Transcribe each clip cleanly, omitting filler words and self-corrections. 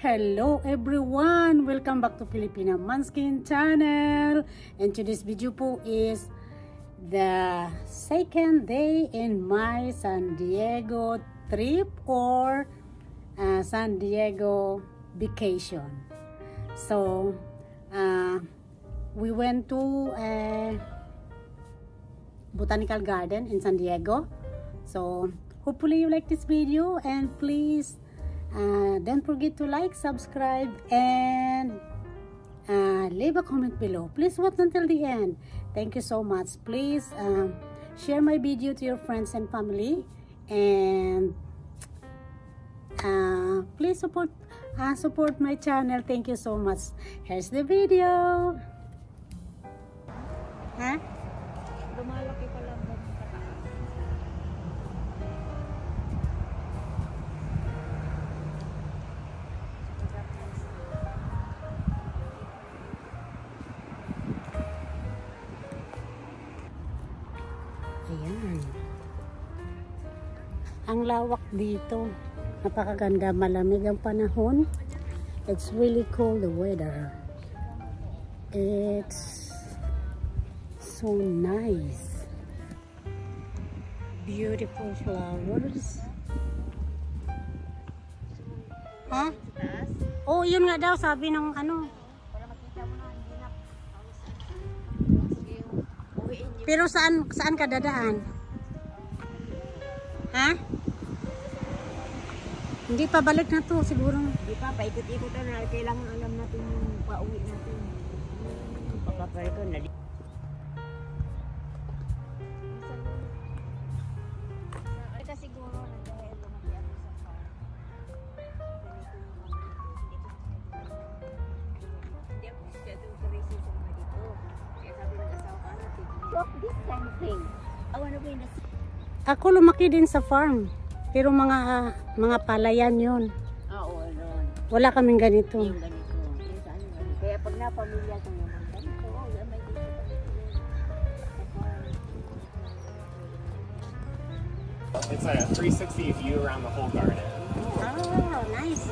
Hello everyone! Welcome back to Filipina Manskin channel. And today's video po is the second day in my San Diego trip or San Diego vacation. So, we went to a botanical garden in San Diego. So, hopefully you like this video and please don't forget to like, subscribe, and leave a comment below. Please watch until the end. Thank you so much. Please share my video to your friends and family, and please support my channel. Thank you so much. Here's the video. Huh? Lumalaki pa lang ba kataas? Ayan. Ang lawak dito. Napakaganda, malamig ang panahon. It's really cool, the weather. It's so nice. Beautiful flowers. Ha? Oh, yun nga daw sabi ng ano. Para makita mo na hindi na. Pero saan ka dadaan? Ha? Hindi pa, balik na to siguro. Di pa, paikot-ikot na. Kailangan alam natin yung pauwi natin. Papapay ko na. Ito siguro na dahil lumaki ako sa farm. Hindi ako schedule ko rin sa mga dito. Kaya sabi ng asawa ko, ano, this kind of thing. I wanna be in the... Ako lumaki din sa farm. Pero mga palayan yun. Oo, noon. Wala kaming ganito. Yung ganito. Yung saan yung ganito. Kaya pag napamilya ko naman, ganito, oh, yan may dito pa dito. It's a 360 view around the whole garden. Oh, nice.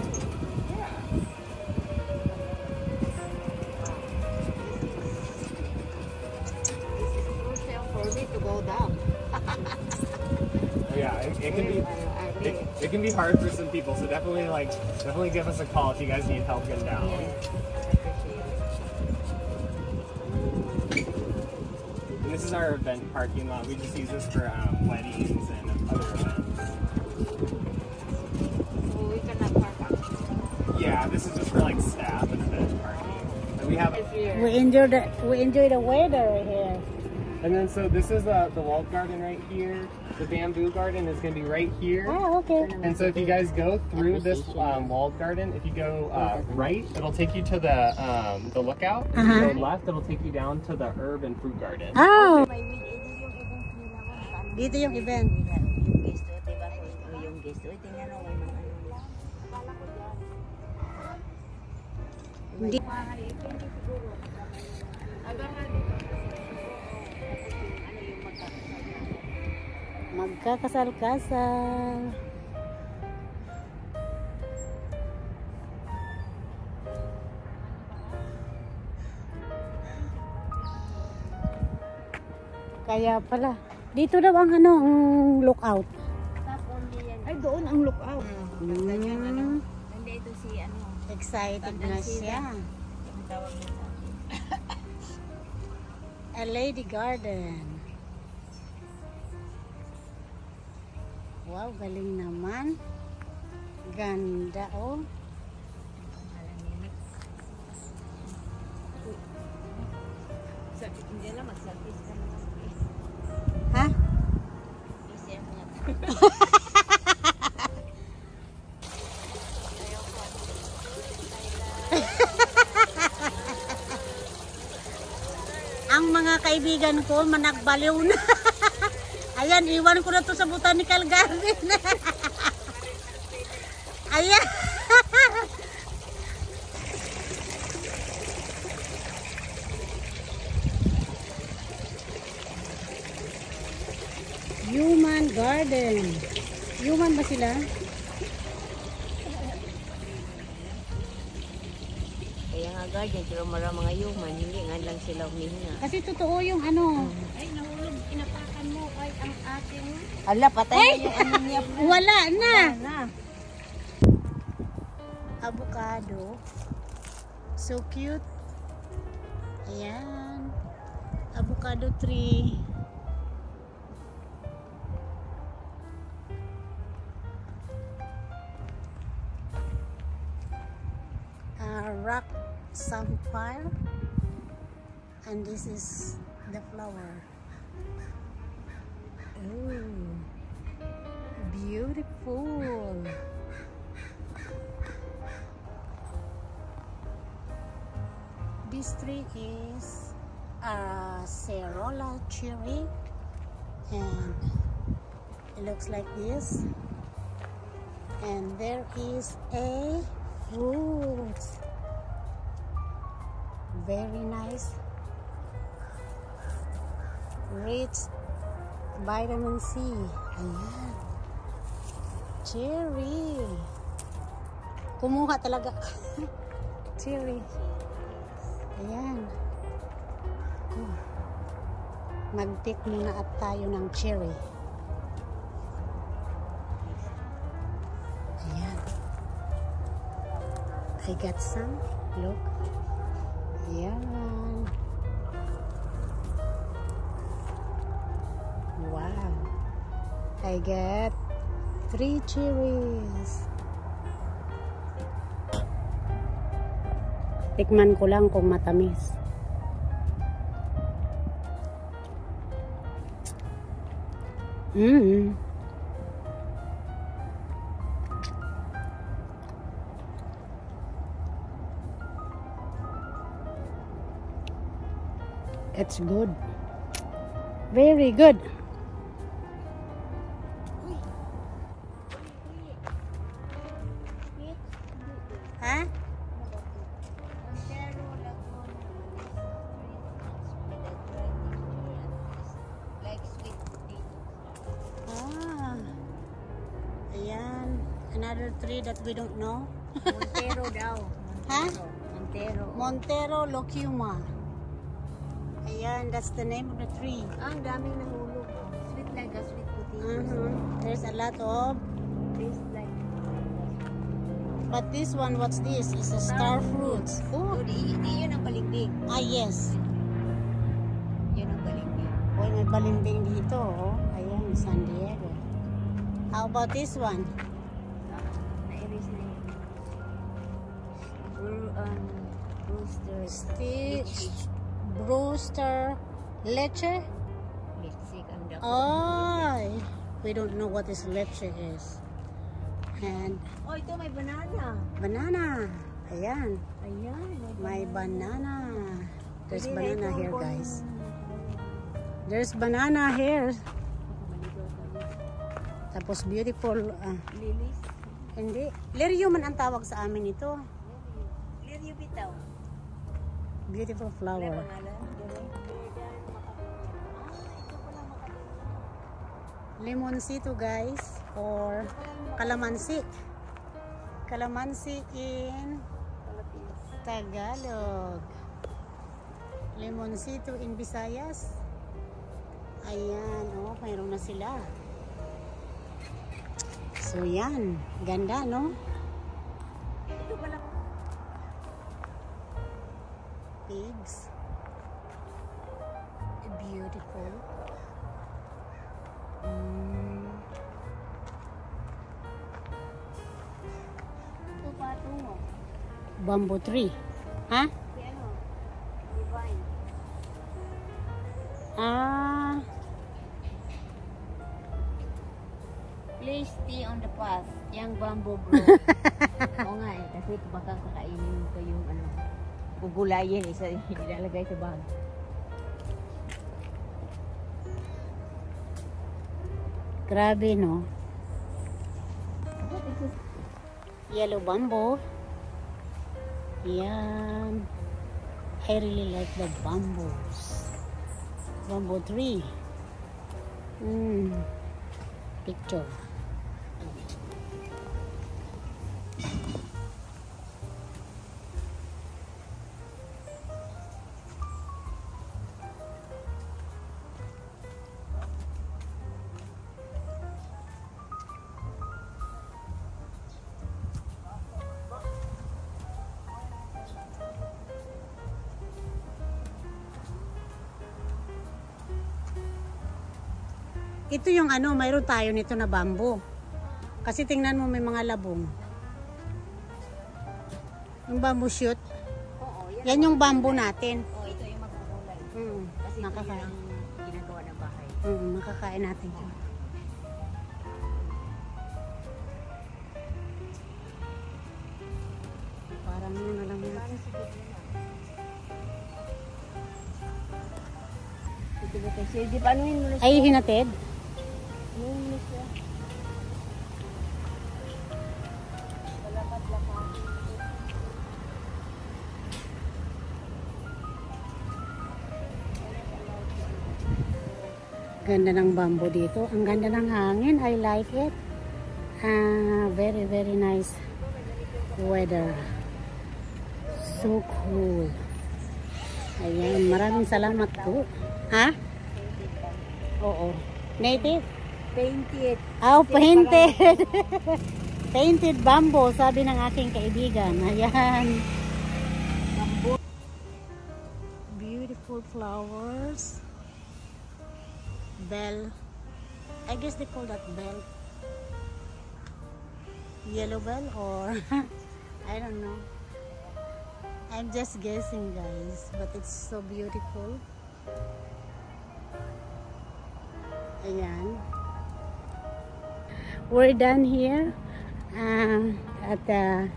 This is crucial for me to go down. Yeah, it can be hard for some people, so definitely give us a call if you guys need help getting down. And this is our event parking lot. We just use this for weddings and other events. So we cannot park out. Yeah, this is just for like staff and event parking. And we have. We enjoy the weather here. And then so this is the walled garden right here. The bamboo garden is going to be right here. Oh, okay. And so if you guys go through this walled garden, if you go right, it'll take you to the lookout. If you go left, it'll take you down to the herb and fruit garden. Oh, May yung event nila ko. dito yung event. Yung guest to, diba? Yung guest to, tingnan mo may mga ano. Hindi. Siguro. Agahan dito. Ano yung Magkakasal-kasal. Kaya pala. Dito daw ang ano, ang lookout. Ay, doon ang lookout. Hindi ito si ano. Excited na siya. Ang tawag nito. A lady garden. Wow, galing naman. Ganda, oh. Hindi na mag-service ka naman. Ha? Easy ako nga. Ang mga kaibigan ko, managbaliw na. Ayan, iwan ko na to sa botanical garden. Ayan. Human garden. Human ba sila? mga guardian, pero mga human, hindi nga lang sila huminga. Kasi totoo yung ano. Ay, nahulog, inapakan mo, ay, ang ating... Ala, patay na yung ano niya. Wala na. Na. Avocado. So cute. Ayan. Avocado tree. Rock samphire. And this is the flower. Oh, beautiful. This tree is a Cerola cherry, and it looks like this. And there is a fruit. Very nice. Rich vitamin C. Ayan. Cherry. Kumuha talaga. Cherry. Ayan. Oh. Mag-pick muna at tayo ng cherry. Ayan. I got some. Look. Ayan. Wow. I get 3 cherries. Tikman ko lang kung matamis. It's good. Very good. Huh? Ayan. Another tree that we don't know. Montero daw. Ha? Montero. Montero locuma. Ayan, that's the name of the tree. Ang daming nahulog. Sweet like a sweet potato. There's a lot of. Taste like. But this one, what's this? It's a star fruit. Oh, Di yun ang balimbing. yes. Yun ang balimbing. Uy, may balimbing dito. Oh. Ayan, San Diego. How about this one? Na-erase na yun. Brewster. Stitch. Brewster leche. Lipstick ang dako. Oh, we don't know what this leche is. And Oh, ito may banana. banana. Ayan. Ayan. May banana. There's Pwede na banana ito here, kung- guys. There's banana here. Tapos beautiful. Lilies. Hindi. Lirio man ang tawag sa amin ito. Lirio bitaw. Beautiful Wala flower. pangalan. Limonsito, guys. Or calamansi. Calamansi in Tagalog. Limonsito in Visayas. Ayan. Oh, mayroon na sila. So, yan. Ganda, no? Ito pala. Pigs. Beautiful. Ito pa ito mo. Bamboo tree. Ha? Si ano? Divine. Please stay on the path. Yang bamboo bro. Oo nga eh. Kasi baka kakainin ko yung ano. Gugulayin. Isa ilalagay sa bag. Grabe, no? Yellow bamboo. Yan. I really like the bamboos. Bamboo tree. Picture. Ito yung ano, mayroon tayo nito na bamboo. Kasi tingnan mo may mga labong. Yung bamboo shoot. Oo, Yan yung bamboo natin. Oh, ito yung magkukulay. Kasi ito Makakain. yung ginagawa ng bahay. Makakain natin ito. Parang yun na lang yun. Ito ba kasi, di ba anuhin mo na siya? Ay, hinatid? Anuhin mo siya. Lapat-lapat. Ganda ng bamboo dito. Ang ganda ng hangin. I like it. Very, very nice weather. So cool. Ayan. Maraming salamat po. Ha? Oo. Native? Painted. Oh, painted. Painted bamboo, sabi ng aking kaibigan. Ayan. Beautiful flowers. Bell. I guess they call that bell. Yellow bell or I don't know. I'm just guessing, guys, but it's so beautiful. Ayan. We're done here at the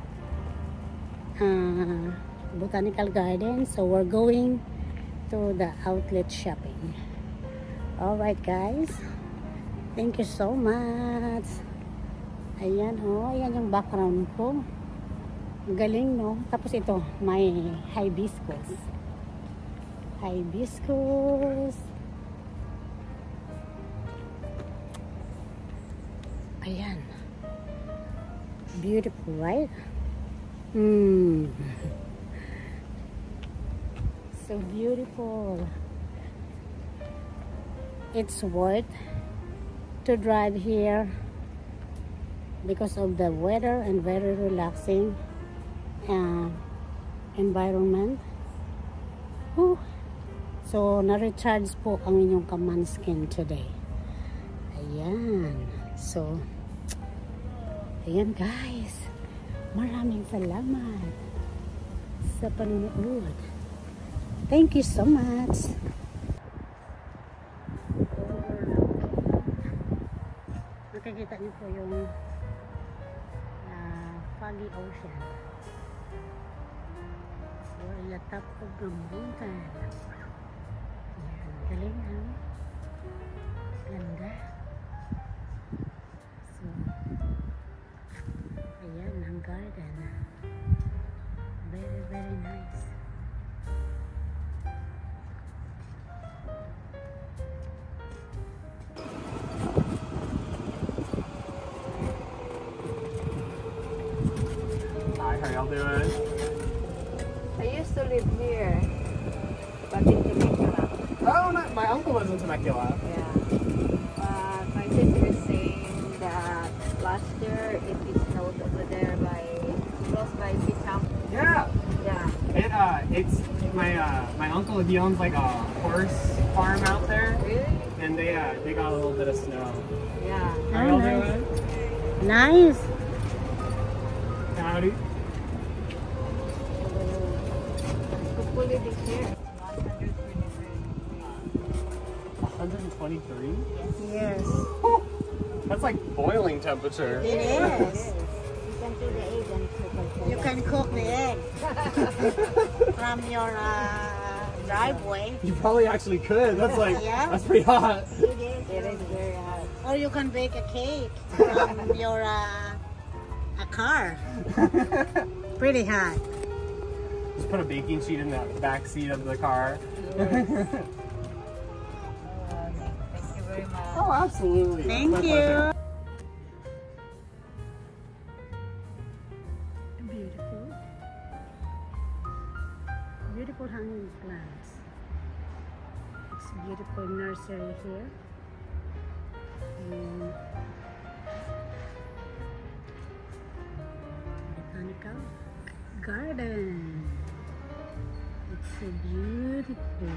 Botanical Garden, so we're going to the outlet shopping. Alright, guys, thank you so much. Ayan, oh, ayan yung background ko. Galing, no? Tapos ito, may hibiscus. Hibiscus. Ayan. Beautiful, right? So beautiful. It's worth to drive here because of the weather and very relaxing environment. Whew. So, na-recharge po ang inyong command skin today. Ayan. So, ayan guys. Maraming salamat sa panonood. Thank you so much. Nakikita niyo po yung foggy ocean. We're in the top of the mountain. Ayan, galing ha? Ganda. So, ayan ang garden. Very, very nice. Hi, how y'all doing? I used to live here, but in Temecula. Oh, my uncle lives in Temecula. Yeah. My sister is saying that last year it snowed over there close by Picham. Yeah. Yeah. It's my uncle. He owns like a horse farm out there, Really? and they got a little bit of snow. Yeah. How Oh, y'all nice. doing? Nice. Howdy. Hopefully this year. 123? Yes. That's like boiling temperature. It is. You can do the egg and cook. You can cook the egg from your driveway, You probably actually could. That's like Yeah. that's pretty hot. It is very hot. or you can bake a cake from your a car. Pretty hot. Just put a baking sheet in the back seat of the car. Thank you very much. Oh, absolutely. Thank My you. pleasure. Beautiful. Beautiful hanging plants. It's beautiful nursery here. Botanical garden. It's so beautiful.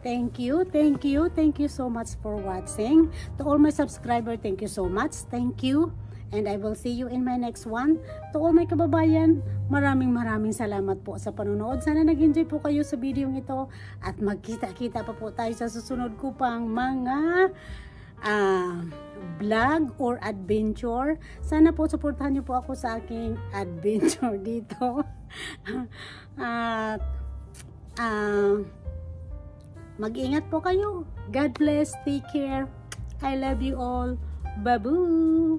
Thank you so much for watching. To all my subscribers, thank you so much. Thank you. And I will see you in my next one. To all my kababayan, maraming salamat po sa panonood. Sana nag-enjoy po kayo sa video ito. At magkita-kita pa po tayo sa susunod ko pang mga vlog or adventure. Sana po supportahan niyo po ako sa aking adventure dito. Mag-ingat po kayo. God bless. Take care. I love you all. Babu.